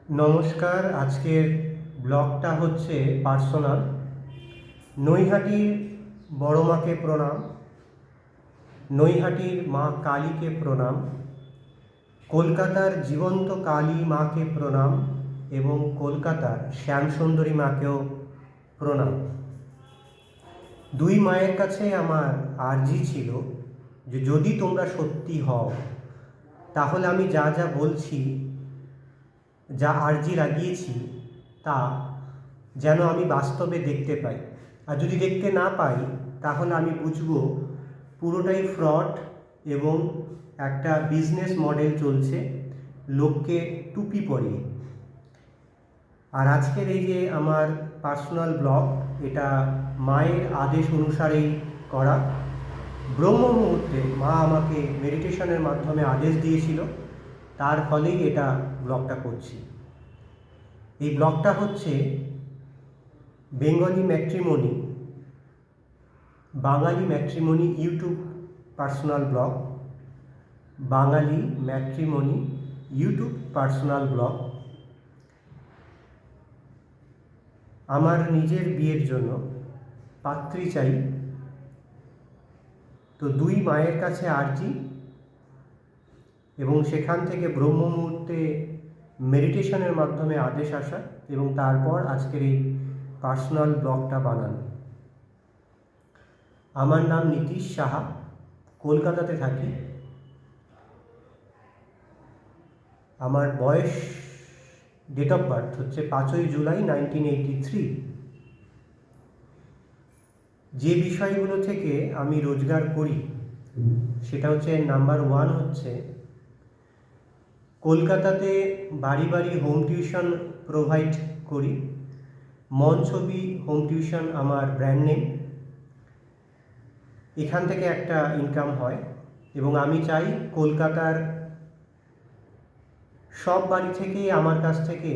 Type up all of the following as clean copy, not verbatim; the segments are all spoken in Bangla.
নমস্কার। আজকের ব্লগটা হচ্ছে পার্সোনাল। নৈহাটির বড় মাকে প্রণাম, নৈহাটির মা কালীকে প্রণাম, কলকাতার জীবন্ত কালী মাকে প্রণাম এবং কলকাতার শ্যামসুন্দরী মাকেও প্রণাম। দুই মায়ের কাছে আমার আর্জি ছিল যে যদি তোমরা সত্যি হও তাহলে আমি যা যা বলছি, যা আর্জি লাগিয়েছি তা যেন আমি বাস্তবে দেখতে পাই। আর যদি দেখতে না পাই তাহলে আমি বুঝবো পুরোটাই ফ্রড এবং একটা বিজনেস মডেল চলছে লোককে টুপি পরিয়ে। আর আজকের এই যে আমার পার্সোনাল ব্লগ, এটা মায়ের আদেশ অনুসারেই করা। ব্রহ্ম মুহূর্তে মা আমাকে মেডিটেশনের মাধ্যমে আদেশ দিয়েছিল, তার ফলেই এটা ব্লগটা করছি। এই ব্লগটা হচ্ছে বেঙ্গলি ম্যাট্রিমনি, বাঙালি ম্যাট্রিমনি ইউটিউব পার্সোনাল ব্লগ, বাঙালি ম্যাট্রিমনি ইউটিউব পার্সোনাল ব্লগ। আমার নিজের বিয়ের জন্য পাত্রী চাই, তো দুই মায়ের কাছে আর্জি এবং সেখান থেকে ব্রহ্ম মুহূর্তে মেডিটেশনের মাধ্যমে আদেশ আসা এবং তারপর আজকের এই পার্সোনাল ব্লগটা বানানো। আমার নাম নীতিশ সাহা, কলকাতাতে থাকি। আমার বয়স, ডেট অফ বার্থ হচ্ছে 5ই জুলাই 1983। যে বিষয়গুলো থেকে আমি রোজগার করি সেটা হচ্ছে নাম্বার 1 হচ্ছে কলকাতাতে বাড়ি বাড়ি হোম টিউশন প্রোভাইড করি। মন ছবি হোম টিউশন আমার ব্র্যান্ড নেম। এখান থেকে একটা ইনকাম হয় এবং আমি চাই কলকাতার সব বাড়ি থেকেই আমার কাছ থেকে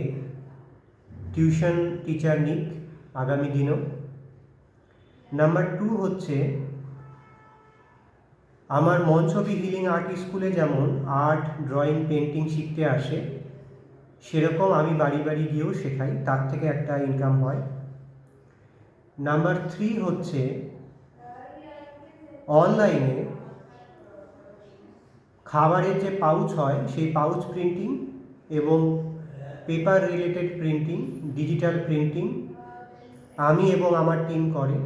টিউশন টিচার নিক আগামী দিনও। নাম্বার 2 হচ্ছে আমার মন ছবি হিলিং আর্ট স্কুলে যেমন আর্ট, ড্রয়িং, পেন্টিং শিখতে আসে, সেরকম আমি বাড়ি বাড়ি গিয়েও শেখাই, তার থেকে একটা ইনকাম হয়। নাম্বার 3 হচ্ছে অনলাইনে খাবারের যে পাউচ হয় সেই পাউচ প্রিন্টিং এবং paper related printing, digital printing আমি এবং আমার টিম করে।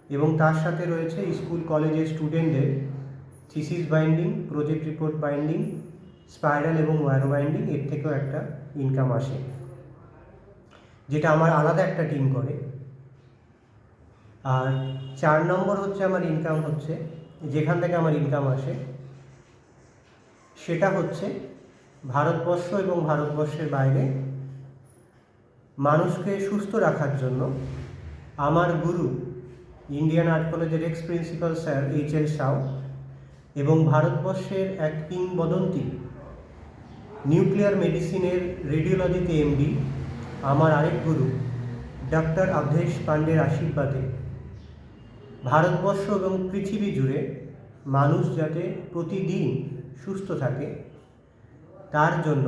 এবং তার সাথে রয়েছে স্কুল কলেজের স্টুডেন্টদের thesis binding, project report binding, spiral এবং ওয়্যার বাইন্ডিং। এর থেকেও একটা ইনকাম আসে, যেটা আমার আলাদা একটা টিম করে। আর 4 নম্বর হচ্ছে আমার ইনকাম হচ্ছে, যেখান থেকে আমার ইনকাম আসে সেটা হচ্ছে ভারতবর্ষ এবং ভারতবর্ষের বাইরে মানুষকে সুস্থ রাখার জন্য আমার গুরু ইন্ডিয়ান আর্ট কলেজের ex principal sir HL Sau এবং ভারতবর্ষের এক কিংবদন্তি নিউক্লিয়ার মেডিসিনের রেডিওলজিতে MD আমার আরেক গুরু ডক্টর অবধেশ পান্ডের আশীর্বাদে ভারতবর্ষ এবং পৃথিবী জুড়ে মানুষ যাতে প্রতিদিন সুস্থ থাকে তার জন্য,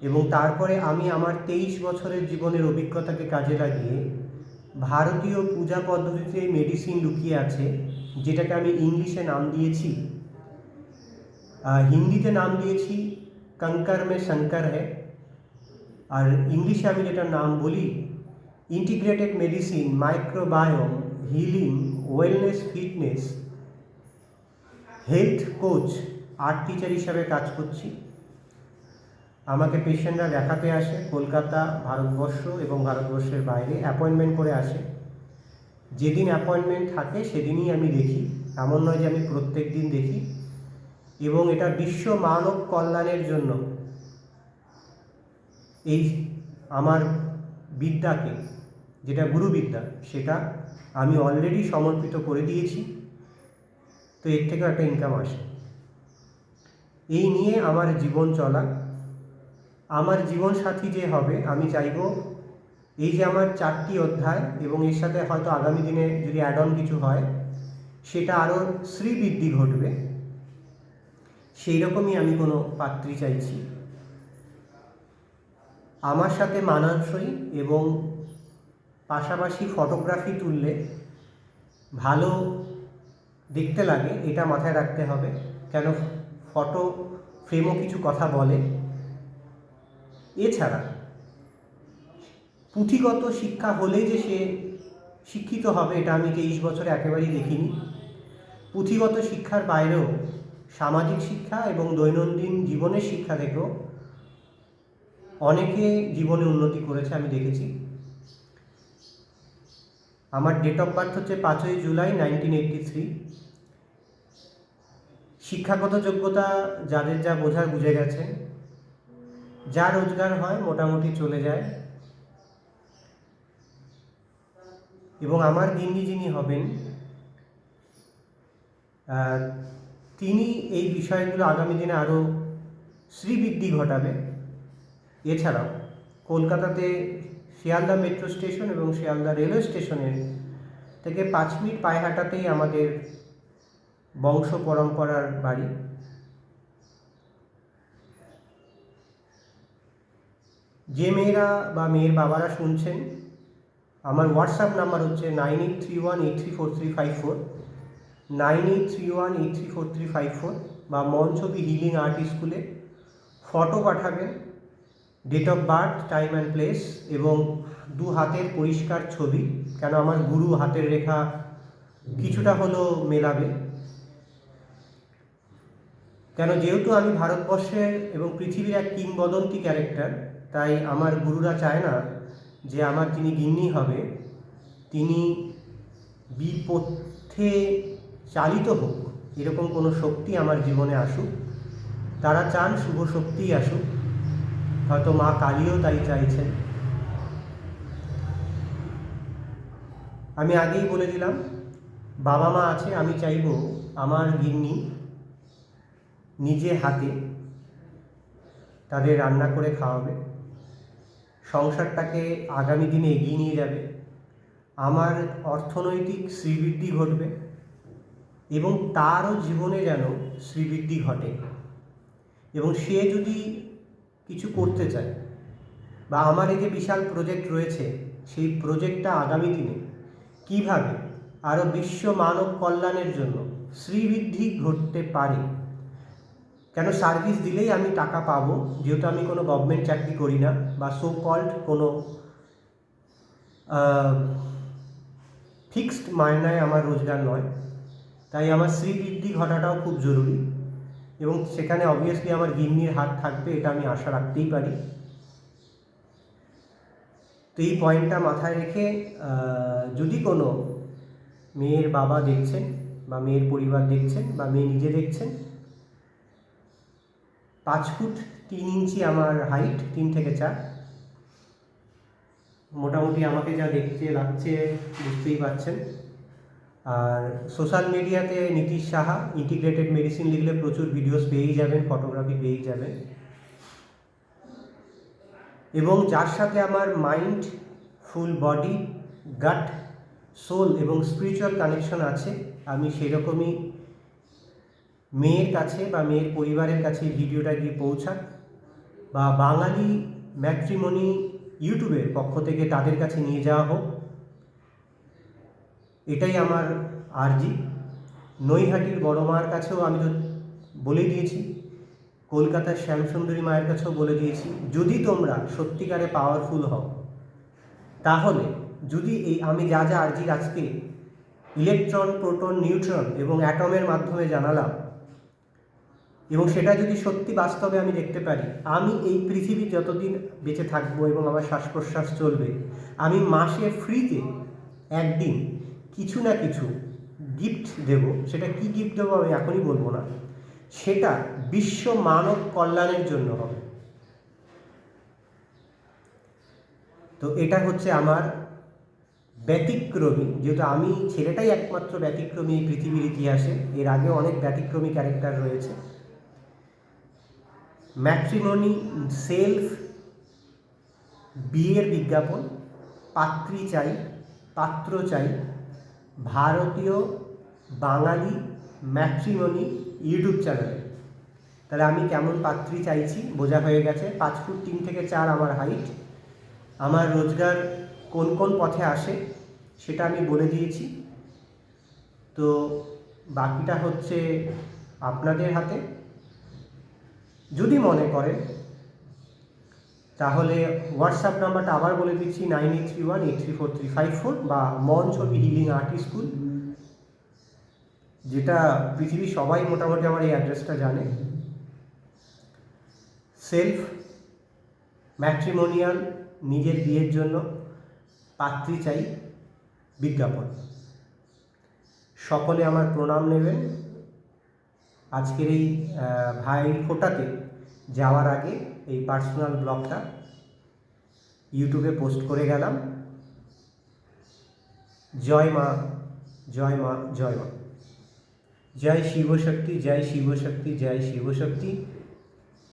এবং তারপরে আমি আমার 23 বছরের জীবনের অভিজ্ঞতাকে কাজে লাগিয়ে ভারতীয় পূজা পদ্ধতিতে মেডিসিন লুকিয়ে আছে, যেটাকে আমি ইংলিশে নাম দিয়েছি, হিন্দিতে নাম দিয়েছি কঙ্কর মে শঙ্কর হ্যায়, আর ইংলিশে আমি যেটা নাম বলি integrated medicine, microbiome, healing, wellness, fitness, health coach, art teacher হিসাবে কাজ করছি। আমাকে পেশেন্টরা দেখাতে আসে কলকাতা, ভারতবর্ষ এবং ভারতবর্ষের বাইরে অ্যাপয়েন্টমেন্ট করে আসে। যেদিন অ্যাপয়েন্টমেন্ট থাকে সেদিনই আমি দেখি, এমন নয় যে আমি প্রত্যেক দিন দেখি। এবং এটা বিশ্ব মানব কল্যাণের জন্য এই আমার বিদ্যাকে, যেটা গুরুবিদ্যা, সেটা আমি অলরেডি সমর্পিত করে দিয়েছি। তো এর থেকেও একটা ইনকাম আসে। এই নিয়ে আমার জীবন চলা। আমার জীবনসাথী যে হবে, আমি চাইব এই যে আমার 4টি অধ্যায় এবং এর সাথে হয়তো আগামী দিনে যদি অ্যাড অন কিছু হয় সেটা আরও শ্রীবৃদ্ধি ঘটবে, সেই রকমই আমি কোনো পাত্রী চাইছি। আমার সাথে মানানসই এবং পাশাপাশি ফটোগ্রাফি তুললে ভালো দেখতে লাগে, এটা মাথায় রাখতে হবে। কেন ফটো ফ্রেমও কিছু কথা বলে। এছাড়া পুঁথিগত শিক্ষা হলেই যে সে শিক্ষিত হবে, এটা আমি 23 বছরে একেবারেই দেখিনি। পুঁথিগত শিক্ষার বাইরেও সামাজিক শিক্ষা এবং দৈনন্দিন জীবনের শিক্ষা থেকেও অনেকে জীবনে উন্নতি করেছে, আমি দেখেছি। আমার ডেট অফ বার্থ হচ্ছে 5ই জুলাই 1983। শিক্ষাগত যোগ্যতা যাদের যা বোঝার বুঝে গেছে, যা রোজগার হয় মোটামুটি চলে যায়। এবং আমার গিন্নি যিনি হবেন, তিনি এই বিষয়গুলো আগামী দিনে আরও শ্রীবৃদ্ধি ঘটাবে। এছাড়াও কলকাতাতে শিয়ালদা মেট্রো স্টেশন এবং শিয়ালদা রেলওয়ে স্টেশনের থেকে 5 মিনিট পায়ে হাঁটাতেই আমাদের বংশ পরম্পরার বাড়ি। যে মেয়েরা বা মেয়ের বাবারা শুনছেন, আমার হোয়াটসঅ্যাপ নাম্বার হচ্ছে 9831834354, 9831834354, বা মন ছবি হিলিং আর্ট স্কুলে ফটো পাঠাবেন, date of birth, time and place এবং 2 হাতের পরিষ্কার ছবি। কেন আমার গুরু হাতের রেখা কিছুটা হলেও মেলাবে। কেন যেহেতু আমি ভারতবর্ষের এবং পৃথিবীর এক কিংবদন্তি ক্যারেক্টার, তাই আমার গুরুরা চায় না যে আমার যিনি গিন্নি হবে তিনি বিপথে চালিত হোক, এরকম কোনো শক্তি আমার জীবনে আসুক। তারা চান শুভ শক্তিই আসুক, হয়তো মা কালীও তাই চাইছেন। আমি আগেই বলে দিলাম, বাবা মা আছে, আমি চাইব আমার গিন্নি নিজে হাতে তাদের রান্না করে খাওয়াবে, সংসারটাকে আগামী দিনে এগিয়ে নিয়ে যাবে, আমার অর্থনৈতিক শ্রীবৃদ্ধি ঘটবে এবং তারও জীবনে যেন শ্রীবৃদ্ধি ঘটে। এবং সে যদি কিছু করতে চায় বা আমার এই যে বিশাল প্রজেক্ট রয়েছে, সেই প্রজেক্টটা আগামী দিনে কীভাবে আরও বিশ্ব মানব কল্যাণের জন্য শ্রীবৃদ্ধি ঘটতে পারে। কেন সার্ভিস দিলেই আমি টাকা পাবো, যেহেতু আমি কোনো গভর্নমেন্ট চাকরি করি না বা সো কল্ড কোনো ফিক্সড মায়নায় আমার রোজগার নয়, তাই আমার শ্রীবৃদ্ধি ঘটাটাও খুব জরুরি। এবং সেখানে অবভিয়াসলি আমার গিন্নির হাত থাকবে, এটা আমি আশা রাখতেই পারি। তো এই পয়েন্টটা মাথায় রেখে যদি কোনো মেয়ের বাবা দেখছেন বা মেয়ের পরিবার দেখছেন বা মেয়ে নিজে দেখছেন, 5 ফুট 3 ইঞ্চি আমার হাইট, 3 থেকে 4, মোটামুটি আমাকে যা দেখতে লাগছে বুঝতেই পারছেন। আর সোশ্যাল মিডিয়াতে নীতিশ সাহা ইন্টিগ্রেটেড মেডিসিন লিখলে প্রচুর ভিডিওস পেয়েই যাবেন, ফটোগ্রাফি পেয়েই যাবেন। এবং যার সাথে আমার মাইন্ড, ফুল বডি, গাট, সোল এবং স্পিরিচুয়াল কানেকশন আছে, আমি সেরকমই মেয়ের কাছে বা মেয়ের পরিবারের কাছে ভিডিওটা গিয়ে পৌঁছাক, বা বাঙালি ম্যাট্রিমনি ইউটিউবের পক্ষ থেকে তাদের কাছে নিয়ে যাওয়া হোক, এটাই আমার আর্জি। নৈহাটির বড় মার কাছেও আমি তো বলে দিয়েছি, কলকাতার শ্যামসুন্দরী মায়ের কাছেও বলে দিয়েছি, যদি তোমরা সত্যিকারে পাওয়ারফুল হও, তাহলে যদি এই আমি যা যা আর্জি আজকে ইলেকট্রন, প্রোটন, নিউট্রন এবং অ্যাটমের মাধ্যমে জানালাম, এবং সেটা যদি সত্যি বাস্তবে আমি দেখতে পারি, আমি এই পৃথিবী যতদিন বেঁচে থাকবো এবং আমার শ্বাস প্রশ্বাস চলবে, আমি মাসে ফ্রিতে একদিন কিছু না কিছু গিফট দেব। সেটা কি গিফট দেবো আমি এখনই বলবো না, সেটা বিশ্ব মানব কল্যাণের জন্য হবে। তো এটা হচ্ছে আমার ব্যতিক্রমী, যেহেতু আমি ছেলেটাই একমাত্র ব্যতিক্রমী এই পৃথিবীর ইতিহাসে, এর আগে অনেক ব্যতিক্রমী ক্যারেক্টার রয়েছে। ম্যাট্রিমনি, সেলফ, বিয়ের বিজ্ঞাপন, পাত্রী চাই, পাত্র চাই, ভারতীয় বাঙালি ম্যাট্রিমনি ইউটিউব চ্যানেলে। তাহলে আমি কেমন পাত্রী চাইছি বোঝা হয়ে গেছে। 5 ফুট 3 থেকে 4 আমার হাইট। আমার রোজগার কোন কোন পথে আসে সেটা আমি বলে দিয়েছি। তো বাকিটা হচ্ছে আপনাদের হাতে। যদি মনে করেন তাহলে হোয়াটসঅ্যাপ নাম্বারটা আবার বলে দিচ্ছি, 9831834354, বা মন ছবি হিলিং আর্ট স্কুল, যেটা পৃথিবীর সবাই মোটামুটি আমার এই অ্যাড্রেসটা জানে। সেলফ ম্যাট্রিমোনিয়াল, নিজের বিয়ের জন্য পাত্রী চাই, বিজ্ঞাপন। সকলে আমার প্রণাম নেবেন। আজকের এই ভাই ফোটাতে যাওয়ার আগে এই পার্সোনাল ব্লগটা ইউটিউবে পোস্ট করে গেলাম। জয় মা, জয় মা, জয় মা। জয় শিবশক্তি, জয় শিবশক্তি, জয় শিবশক্তি।